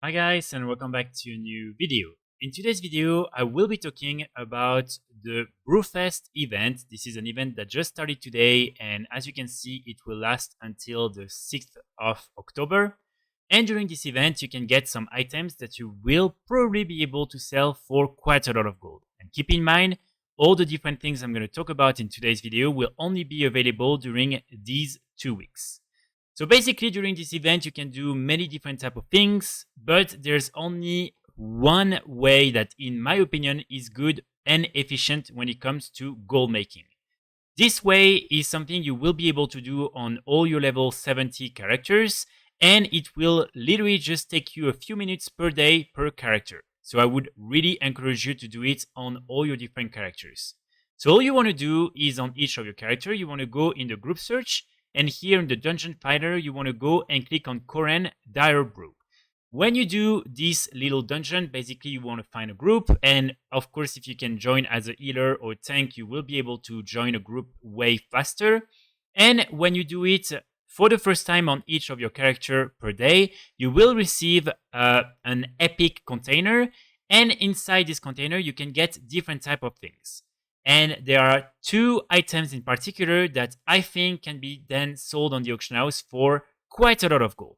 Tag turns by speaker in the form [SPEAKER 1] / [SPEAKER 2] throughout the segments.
[SPEAKER 1] Hi guys, and welcome back to a new video. In today's video, I will be talking about the Brewfest event. This is an event that just started today, and as you can see, it will last until the 6th of October. And during this event, you can get some items that you will probably be able to sell for quite a lot of gold. And keep in mind, all the different things I'm going to talk about in today's video will only be available during these 2 weeks. So basically during this event, you can do many different type of things, but there's only one way that in my opinion is good and efficient when it comes to gold making. This way is something you will be able to do on all your level 70 characters, and it will literally just take you a few minutes per day per character. So I would really encourage you to do it on all your different characters. So all you want to do is on each of your character, you want to go in the group search, and here in the dungeon finder, you want to go and click on Koren Dire Brew. When you do this little dungeon, basically you want to find a group, and of course if you can join as a healer or tank, you will be able to join a group way faster. And when you do it for the first time on each of your character per day, you will receive an epic container, and inside this container you can get different type of things. And there are two items in particular that I think can be then sold on the auction house for quite a lot of gold.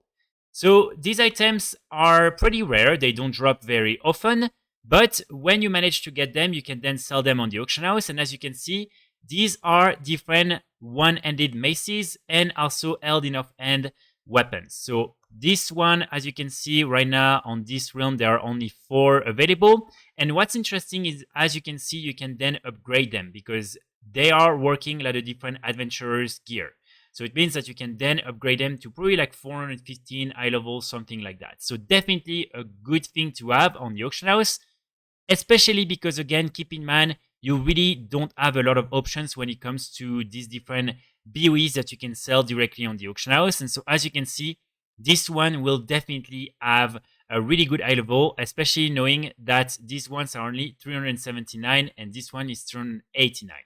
[SPEAKER 1] So these items are pretty rare, they don't drop very often, but when you manage to get them, you can then sell them on the auction house. And as you can see, these are different one-handed maces and also held in hand weapons. So this one, as you can see right now on this realm, there are only 4 available. And what's interesting is, as you can see, you can then upgrade them because they are working like a different adventurer's gear. So it means that you can then upgrade them to probably like 415 high level, something like that. So definitely a good thing to have on the auction house, especially because again, keep in mind, you really don't have a lot of options when it comes to these different BOEs that you can sell directly on the auction house. And so as you can see, this one will definitely have a really good high level, especially knowing that these ones are only 379 and this one is 389.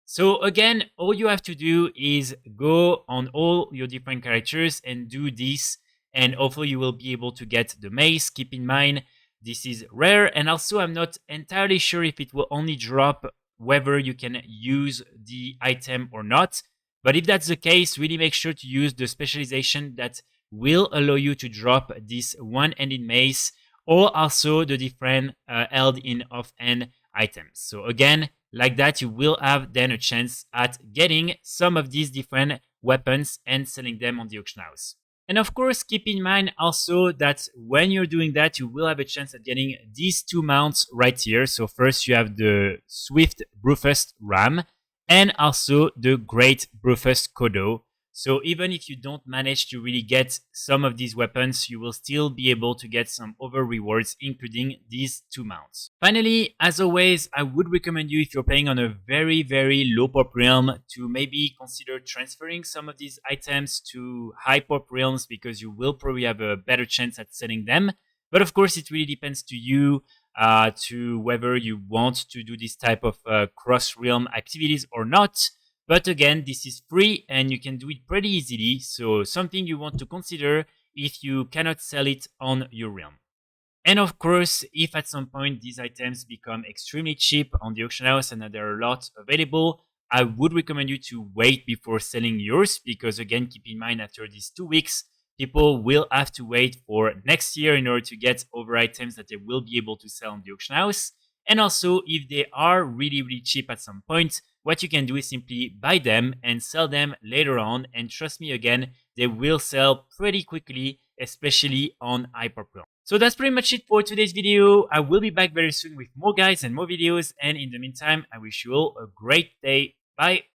[SPEAKER 1] So again, all you have to do is go on all your different characters and do this, and hopefully you will be able to get the mace. Keep in mind, this is rare, and also I'm not entirely sure if it will only drop whether you can use the item or not. But if that's the case, really make sure to use the specialization that will allow you to drop this one-handed mace, or also the different held in hand items. So again, like that, you will have then a chance at getting some of these different weapons and selling them on the auction house. And of course, keep in mind also that when you're doing that, you will have a chance at getting these 2 mounts right here. So first you have the Swift Brewfest Ram and also the Great Brewfest Kodo. So even if you don't manage to really get some of these weapons, you will still be able to get some other rewards, including these 2 mounts. Finally, as always, I would recommend you, if you're playing on a very, very low pop realm, to maybe consider transferring some of these items to high pop realms, because you will probably have a better chance at selling them. But of course, it really depends to you, to whether you want to do this type of cross realm activities or not. But again, this is free and you can do it pretty easily. So something you want to consider if you cannot sell it on your realm. And of course, if at some point these items become extremely cheap on the auction house and that there are a lot available, I would recommend you to wait before selling yours, because again, keep in mind, after these 2 weeks, people will have to wait for next year in order to get other items that they will be able to sell on the auction house. And also, if they are really, really cheap at some point, what you can do is simply buy them and sell them later on. And trust me, again, they will sell pretty quickly, especially on Hyperpro. So that's pretty much it for today's video. I will be back very soon with more guides and more videos. And in the meantime, I wish you all a great day. Bye.